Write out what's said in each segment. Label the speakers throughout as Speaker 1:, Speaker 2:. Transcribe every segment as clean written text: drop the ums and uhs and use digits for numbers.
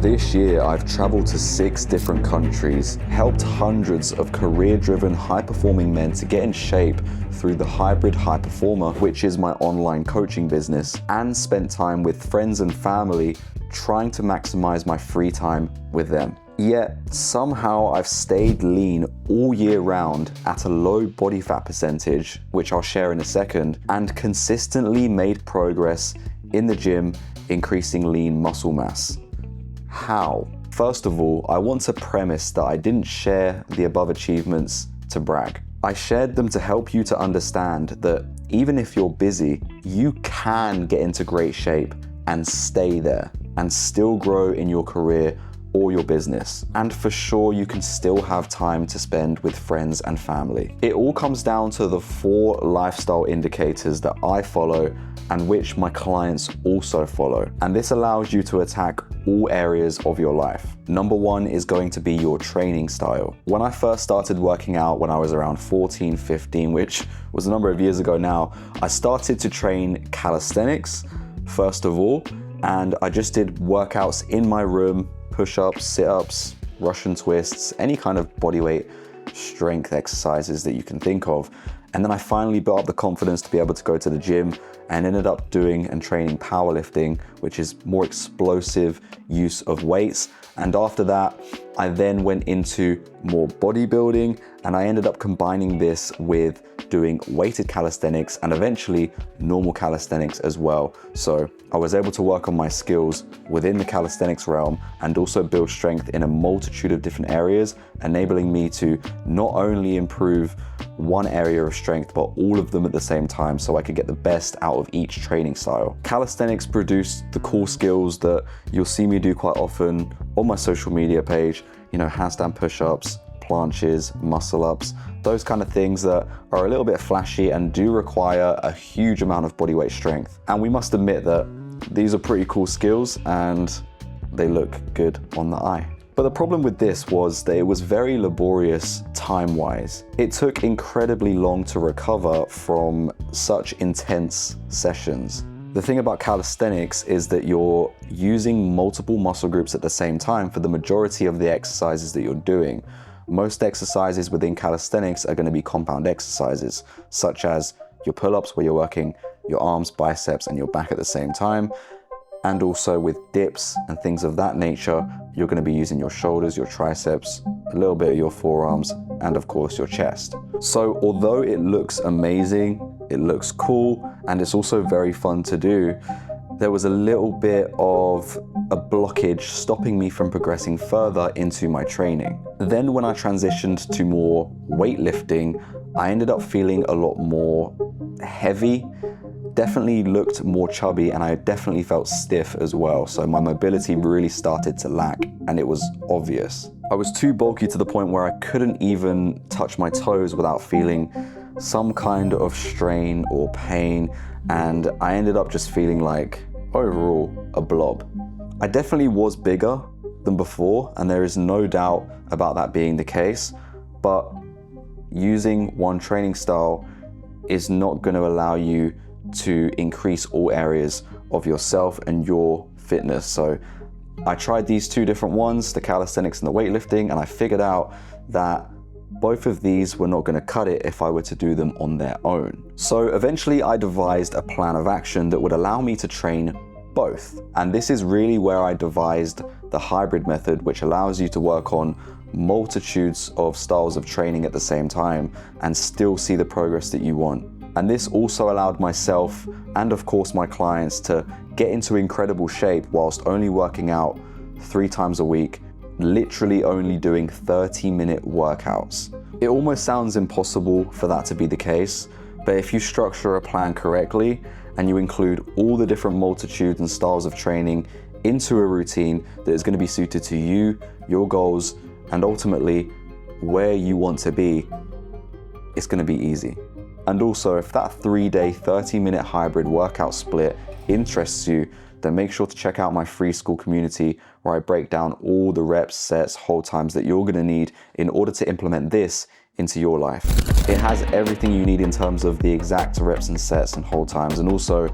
Speaker 1: This year, I've traveled to 6 different countries, helped hundreds of career-driven, high-performing men to get in shape through the Hybrid High Performer, which is my online coaching business, and spent time with friends and family trying to maximize my free time with them. Yet, somehow I've stayed lean all year round at a low body fat percentage, which I'll share in a second, and consistently made progress in the gym, increasing lean muscle mass. How? First of all, I want to premise that I didn't share the above achievements to brag. I shared them to help you to understand that even if you're busy, you can get into great shape and stay there and still grow in your career or your business. And for sure, you can still have time to spend with friends and family. It all comes down to the 4 lifestyle indicators that I follow and which my clients also follow. And this allows you to attack all areas of your life. Number 1 is going to be your training style. When I first started working out when I was around 14, 15, which was a number of years ago now, I started to train calisthenics, first of all, and I just did workouts in my room, push-ups, sit-ups, Russian twists, any kind of bodyweight strength exercises that you can think of. And then I finally built up the confidence to be able to go to the gym and ended up doing and training powerlifting, which is more explosive use of weights. And after that, I then went into more bodybuilding, and I ended up combining this with doing weighted calisthenics and eventually normal calisthenics as well. So I was able to work on my skills within the calisthenics realm and also build strength in a multitude of different areas, enabling me to not only improve one area of strength, but all of them at the same time, so I could get the best out of each training style. Calisthenics produced the cool skills that you'll see me do quite often on my social media page, handstand push-ups, planches, muscle-ups, those kind of things that are a little bit flashy and do require a huge amount of bodyweight strength. And we must admit that these are pretty cool skills and they look good on the eye. But the problem with this was that it was very laborious time-wise. It took incredibly long to recover from such intense sessions. The thing about calisthenics is that you're using multiple muscle groups at the same time for the majority of the exercises that you're doing. Most exercises within calisthenics are going to be compound exercises, such as your pull-ups, where you're working your arms, biceps, and your back at the same time. And also with dips and things of that nature, you're going to be using your shoulders, your triceps, a little bit of your forearms, and of course your chest. So although it looks amazing, it looks cool, and it's also very fun to do, there was a little bit of a blockage stopping me from progressing further into my training. Then when I transitioned to more weightlifting, I ended up feeling a lot more heavy, definitely looked more chubby, and I definitely felt stiff as well. So my mobility really started to lack, and it was obvious. I was too bulky to the point where I couldn't even touch my toes without feeling some kind of strain or pain, and I ended up just feeling like, overall, a blob. I definitely was bigger than before, and there is no doubt about that being the case, but using one training style is not going to allow you to increase all areas of yourself and your fitness. So I tried these 2 different ones, the calisthenics and the weightlifting, and I figured out that both of these were not going to cut it if I were to do them on their own. So eventually I devised a plan of action that would allow me to train both. And this is really where I devised the hybrid method, which allows you to work on multitudes of styles of training at the same time and still see the progress that you want. And this also allowed myself and of course my clients to get into incredible shape whilst only working out 3 times a week, literally only doing 30-minute workouts. It almost sounds impossible for that to be the case, but if you structure a plan correctly and you include all the different multitudes and styles of training into a routine that is going to be suited to you, your goals, and ultimately where you want to be, it's going to be easy. And also, if that 3-day, 30-minute hybrid workout split interests you, then make sure to check out my free school community where I break down all the reps, sets, hold times that you're going to need in order to implement this into your life. It has everything you need in terms of the exact reps and sets and hold times, and also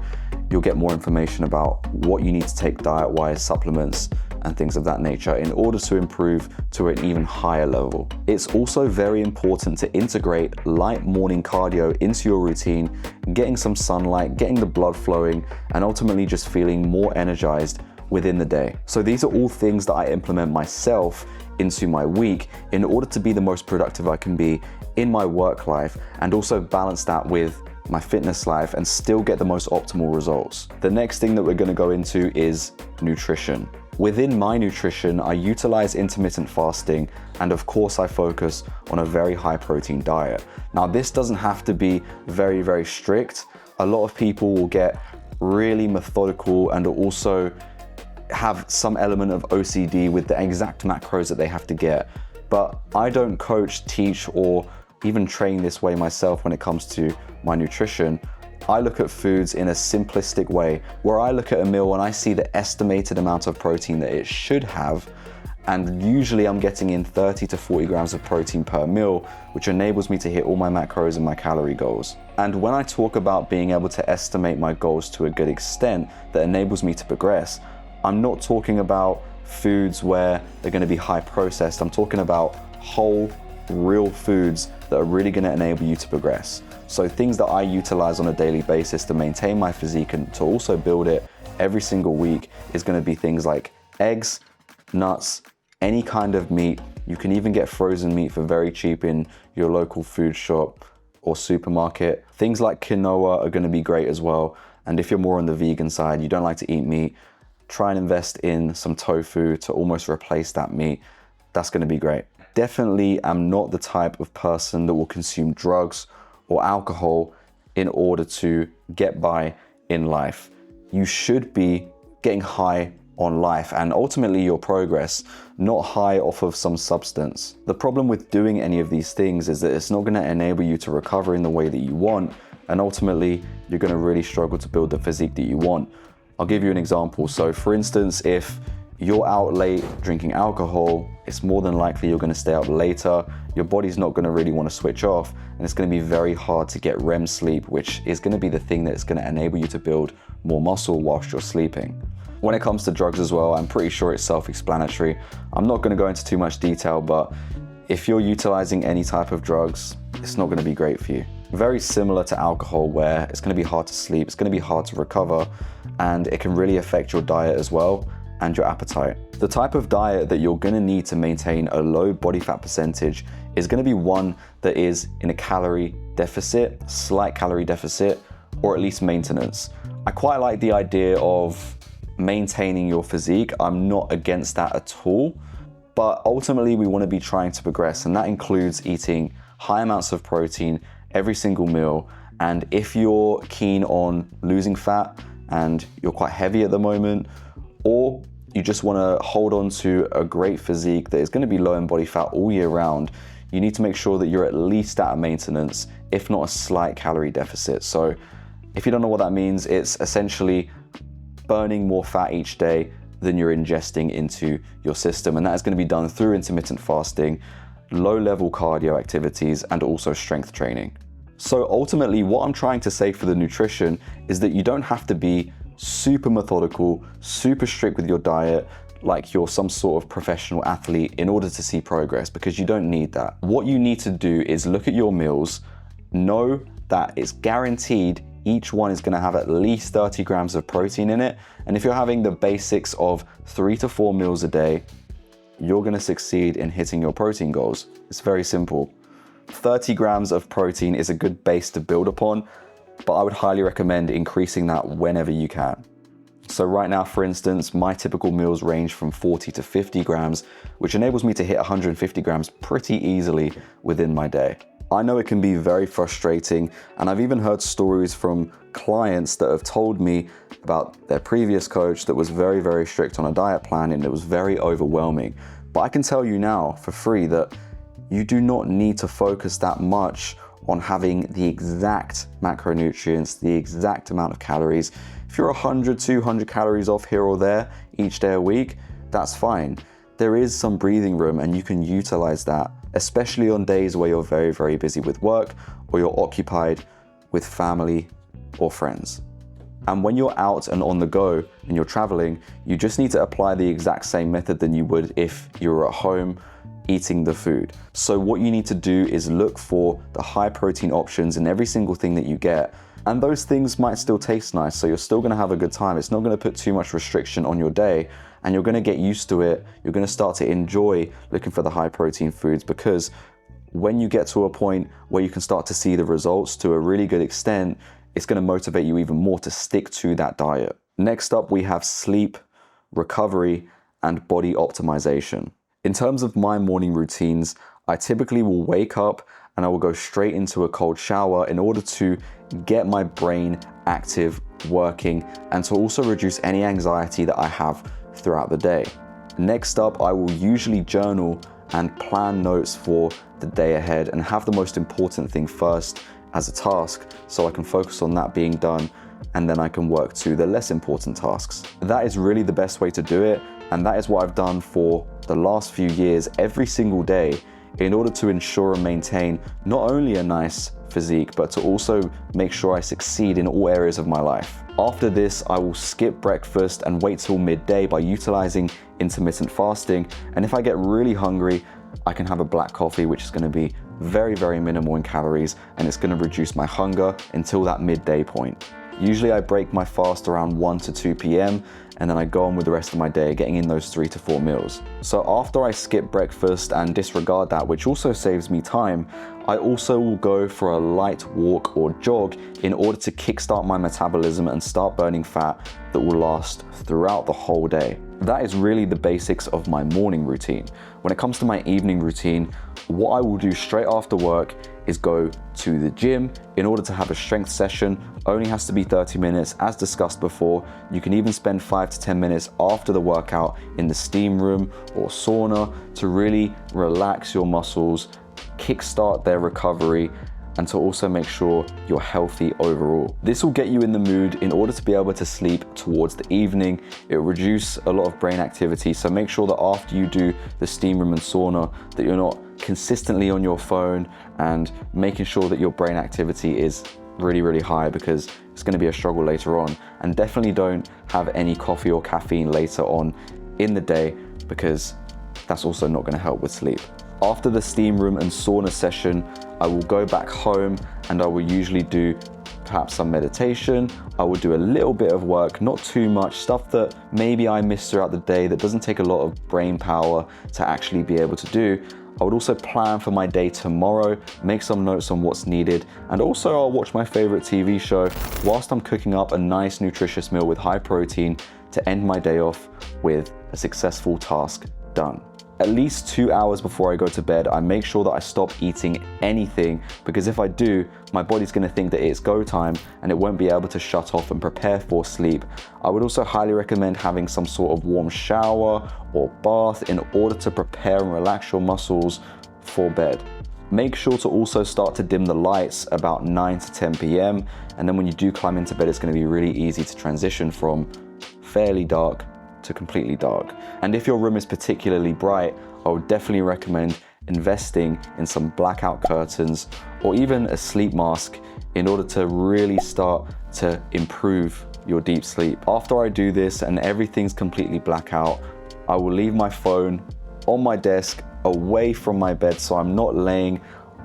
Speaker 1: you'll get more information about what you need to take diet-wise, supplements, and things of that nature in order to improve to an even higher level. It's also very important to integrate light morning cardio into your routine, getting some sunlight, getting the blood flowing, and ultimately just feeling more energized within the day. So these are all things that I implement myself into my week in order to be the most productive I can be in my work life, and also balance that with my fitness life and still get the most optimal results. The next thing that we're going to go into is nutrition. Within my nutrition, I utilize intermittent fasting, and of course I focus on a very high protein diet. Now this doesn't have to be very, very strict. A lot of people will get really methodical and also have some element of OCD with the exact macros that they have to get. But I don't coach, teach, or even train this way myself when it comes to my nutrition. I look at foods in a simplistic way, where I look at a meal and I see the estimated amount of protein that it should have, and usually I'm getting in 30 to 40 grams of protein per meal, which enables me to hit all my macros and my calorie goals. And when I talk about being able to estimate my goals to a good extent that enables me to progress, I'm not talking about foods where they're going to be high processed. I'm talking about whole, real foods that are really going to enable you to progress. So things that I utilize on a daily basis to maintain my physique and to also build it every single week is going to be things like eggs, nuts, any kind of meat. You can even get frozen meat for very cheap in your local food shop or supermarket. Things like quinoa are going to be great as well. And if you're more on the vegan side, you don't like to eat meat, try and invest in some tofu to almost replace that meat. That's going to be great. Definitely am not the type of person that will consume drugs or alcohol in order to get by in life. You should be getting high on life and ultimately your progress, not high off of some substance. The problem with doing any of these things is that it's not going to enable you to recover in the way that you want, and ultimately you're going to really struggle to build the physique that you want. I'll give you an example. So for instance, if you're out late drinking alcohol, it's more than likely you're going to stay up later. Your body's not going to really want to switch off, and it's going to be very hard to get REM sleep, which is going to be the thing that's going to enable you to build more muscle whilst you're sleeping. When it comes to drugs as well, I'm pretty sure it's self-explanatory. I'm not going to go into too much detail, but if you're utilizing any type of drugs, it's not going to be great for you. Very similar to alcohol, where it's going to be hard to sleep, it's going to be hard to recover, and it can really affect your diet as well and your appetite. The type of diet that you're going to need to maintain a low body fat percentage is going to be one that is in a calorie deficit, slight calorie deficit, or at least maintenance. I quite like the idea of maintaining your physique. I'm not against that at all, but ultimately we want to be trying to progress, and that includes eating high amounts of protein every single meal. And if you're keen on losing fat and you're quite heavy at the moment, or you just want to hold on to a great physique that is going to be low in body fat all year round, you need to make sure that you're at least at a maintenance, if not a slight calorie deficit. So if you don't know what that means, it's essentially burning more fat each day than you're ingesting into your system. And that is going to be done through intermittent fasting, low level cardio activities, and also strength training. So ultimately what I'm trying to say for the nutrition is that you don't have to be super methodical, super strict with your diet like you're some sort of professional athlete in order to see progress, because you don't need that. What you need to do is look at your meals, know that it's guaranteed each one is going to have at least 30 grams of protein in it. And if you're having the basics of 3 to 4 meals a day, you're going to succeed in hitting your protein goals. It's very simple. 30 grams of protein is a good base to build upon, but I would highly recommend increasing that whenever you can. So right now, for instance, my typical meals range from 40 to 50 grams, which enables me to hit 150 grams pretty easily within my day. I know it can be very frustrating, and I've even heard stories from clients that have told me about their previous coach that was very, very strict on a diet plan, and it was very overwhelming. But I can tell you now for free that you do not need to focus that much on having the exact macronutrients, the exact amount of calories. If you're 100, 200 calories off here or there each day a week, that's fine. There is some breathing room and you can utilize that, especially on days where you're very, very busy with work or you're occupied with family or friends. And when you're out and on the go and you're traveling, you just need to apply the exact same method than you would if you were at home eating the food. So what you need to do is look for the high protein options in every single thing that you get. And those things might still taste nice, so you're still gonna have a good time. It's not gonna put too much restriction on your day, and you're gonna get used to it. You're gonna start to enjoy looking for the high protein foods, because when you get to a point where you can start to see the results to a really good extent, it's gonna motivate you even more to stick to that diet. Next up, we have sleep, recovery, and body optimization. In terms of my morning routines, I typically will wake up and I will go straight into a cold shower in order to get my brain active, working, and to also reduce any anxiety that I have throughout the day. Next up, I will usually journal and plan notes for the day ahead and have the most important thing first as a task, so I can focus on that being done, and then I can work to the less important tasks. That is really the best way to do it, and that is what I've done for the last few years every single day in order to ensure and maintain not only a nice physique, but to also make sure I succeed in all areas of my life. After this, I will skip breakfast and wait till midday by utilizing intermittent fasting. And if I get really hungry, I can have a black coffee, which is going to be very, very minimal in calories, and it's going to reduce my hunger until that midday point. Usually I break my fast around 1 to 2 p.m. and then I go on with the rest of my day, getting in those 3 to 4 meals. So after I skip breakfast and disregard that, which also saves me time, I also will go for a light walk or jog in order to kickstart my metabolism and start burning fat that will last throughout the whole day. That is really the basics of my morning routine. When it comes to my evening routine, what I will do straight after work is go to the gym in order to have a strength session. Only has to be 30 minutes, as discussed before. You can even spend 5 to 10 minutes after the workout in the steam room or sauna to really relax your muscles, kickstart their recovery, and to also make sure you're healthy overall. This will get you in the mood in order to be able to sleep towards the evening. It will reduce a lot of brain activity, so make sure that after you do the steam room and sauna that you're not consistently on your phone, and making sure that your brain activity is really, really high, because it's going to be a struggle later on. And definitely don't have any coffee or caffeine later on in the day, because that's also not going to help with sleep. After the steam room and sauna session, I will go back home and I will usually do perhaps some meditation. I will do a little bit of work, not too much, stuff that maybe I miss throughout the day that doesn't take a lot of brain power to actually be able to do. I would also plan for my day tomorrow, make some notes on what's needed, and also I'll watch my favorite TV show whilst I'm cooking up a nice nutritious meal with high protein to end my day off with a successful task done. At least 2 hours before I go to bed, I make sure that I stop eating anything, because if I do, my body's going to think that it's go time and it won't be able to shut off and prepare for sleep. I would also highly recommend having some sort of warm shower or bath in order to prepare and relax your muscles for bed. Make sure to also start to dim the lights about 9 to 10 p.m. And then when you do climb into bed, it's going to be really easy to transition from fairly dark to completely dark. And if your room is particularly bright, I would definitely recommend investing in some blackout curtains or even a sleep mask in order to really start to improve your deep sleep. After I do this and everything's completely blackout, I will leave my phone on my desk away from my bed, so I'm not laying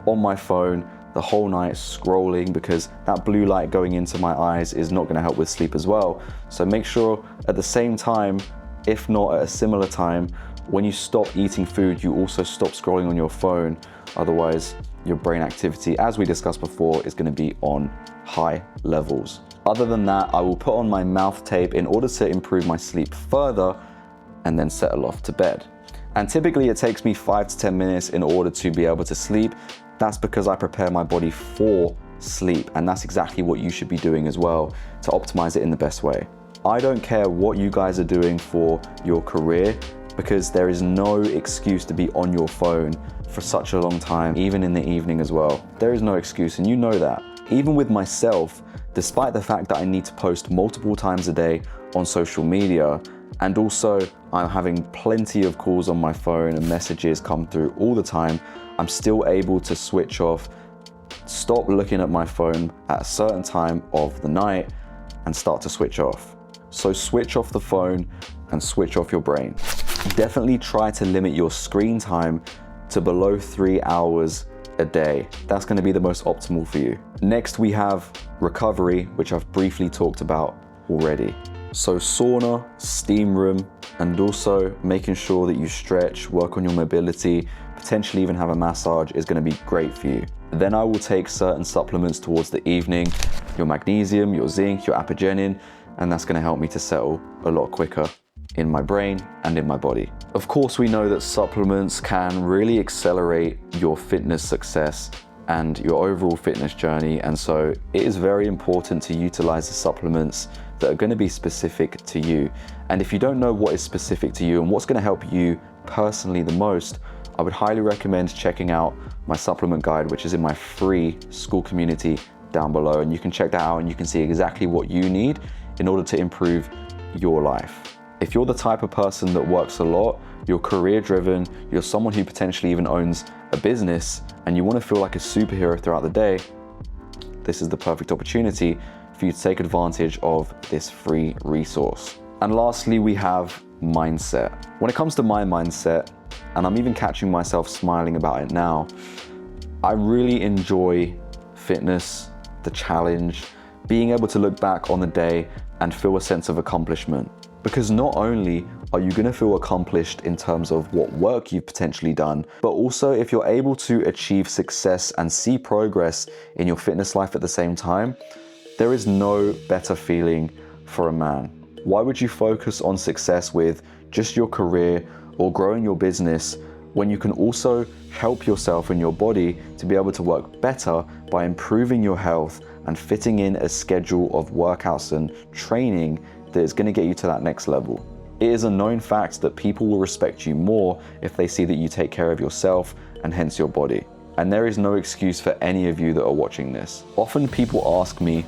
Speaker 1: on my phone the whole night scrolling, because that blue light going into my eyes is not going to help with sleep as well. So make sure at the same time, if not at a similar time, when you stop eating food, you also stop scrolling on your phone. Otherwise, your brain activity, as we discussed before, is going to be on high levels. Other than that, I will put on my mouth tape in order to improve my sleep further, and then settle off to bed. And typically it takes me 5 to 10 minutes in order to be able to sleep. That's because I prepare my body for sleep, and that's exactly what you should be doing as well to optimize it in the best way. I don't care what you guys are doing for your career, because there is no excuse to be on your phone for such a long time, even in the evening as well. There is no excuse, and you know that. Even with myself, despite the fact that I need to post multiple times a day on social media, and also I'm having plenty of calls on my phone and messages come through all the time, I'm still able to switch off, stop looking at my phone at a certain time of the night, and start to switch off. So switch off the phone and switch off your brain. Definitely try to limit your screen time to below 3 hours a day. That's going to be the most optimal for you. Next, we have recovery, which I've briefly talked about already. So sauna, steam room, and also making sure that you stretch, work on your mobility, potentially even have a massage is going to be great for you. Then I will take certain supplements towards the evening, your magnesium, your zinc, your apigenin, and that's going to help me to settle a lot quicker in my brain and in my body. Of course, we know that supplements can really accelerate your fitness success and your overall fitness journey, and so it is very important to utilize the supplements that are going to be specific to you. And if you don't know what is specific to you and what's going to help you personally the most, I would highly recommend checking out my supplement guide, which is in my free school community down below, and you can check that out and you can see exactly what you need in order to improve your life. If you're the type of person that works a lot, you're career driven, you're someone who potentially even owns a business, and you want to feel like a superhero throughout the day, this is the perfect opportunity for you to take advantage of this free resource. And lastly, we have mindset. When it comes to my mindset, and I'm even catching myself smiling about it now, I really enjoy fitness, the challenge, being able to look back on the day and feel a sense of accomplishment. Because not only are you going to feel accomplished in terms of what work you've potentially done, but also if you're able to achieve success and see progress in your fitness life at the same time, there is no better feeling for a man. Why would you focus on success with just your career or growing your business when you can also help yourself and your body to be able to work better by improving your health and fitting in a schedule of workouts and training that is going to get you to that next level? It is a known fact that people will respect you more if they see that you take care of yourself and hence your body. And there is no excuse for any of you that are watching this. Often people ask me,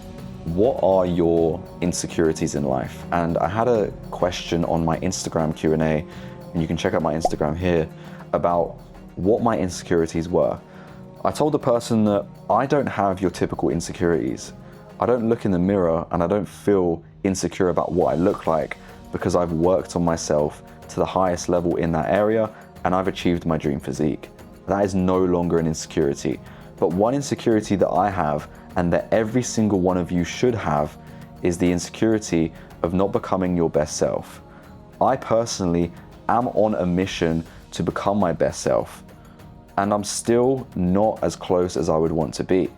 Speaker 1: what are your insecurities in life? And I had a question on my Instagram Q&A, and you can check out my Instagram here, about what my insecurities were. I told the person that I don't have your typical insecurities. I don't look in the mirror and I don't feel insecure about what I look like because I've worked on myself to the highest level in that area and I've achieved my dream physique. That is no longer an insecurity. But one insecurity that I have, and that every single one of you should have, is the insecurity of not becoming your best self. I personally am on a mission to become my best self, and I'm still not as close as I would want to be.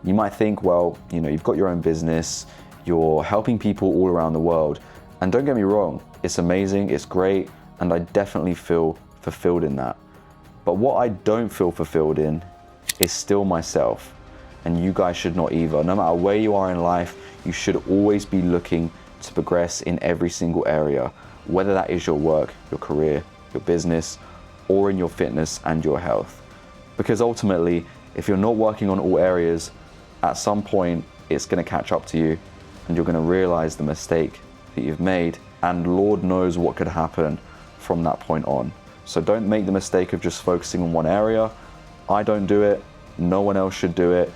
Speaker 1: You might think, well, you've got your own business, you're helping people all around the world, and don't get me wrong, it's amazing, it's great, and I definitely feel fulfilled in that. But what I don't feel fulfilled in is still myself, and you guys should not either. No matter where you are in life, you should always be looking to progress in every single area, whether that is your work, your career, your business, or in your fitness and your health. Because ultimately, if you're not working on all areas, at some point it's going to catch up to you and you're going to realize the mistake that you've made, and Lord knows what could happen from that point on. So don't make the mistake of just focusing on one area. I don't do it, no one else should do it,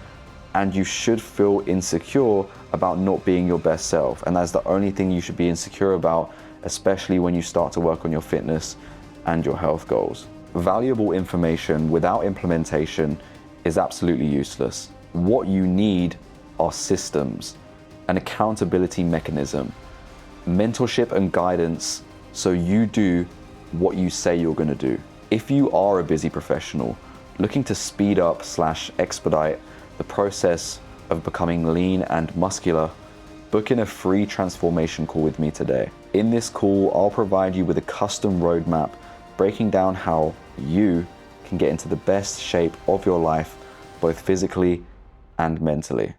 Speaker 1: and you should feel insecure about not being your best self, and that's the only thing you should be insecure about, especially when you start to work on your fitness and your health goals. Valuable information without implementation is absolutely useless. What you need are systems, an accountability mechanism, mentorship and guidance so you do what you say you're going to do. If you are a busy professional looking to speed up / expedite the process of becoming lean and muscular, book in a free transformation call with me today. In this call, I'll provide you with a custom roadmap breaking down how you can get into the best shape of your life, both physically and mentally.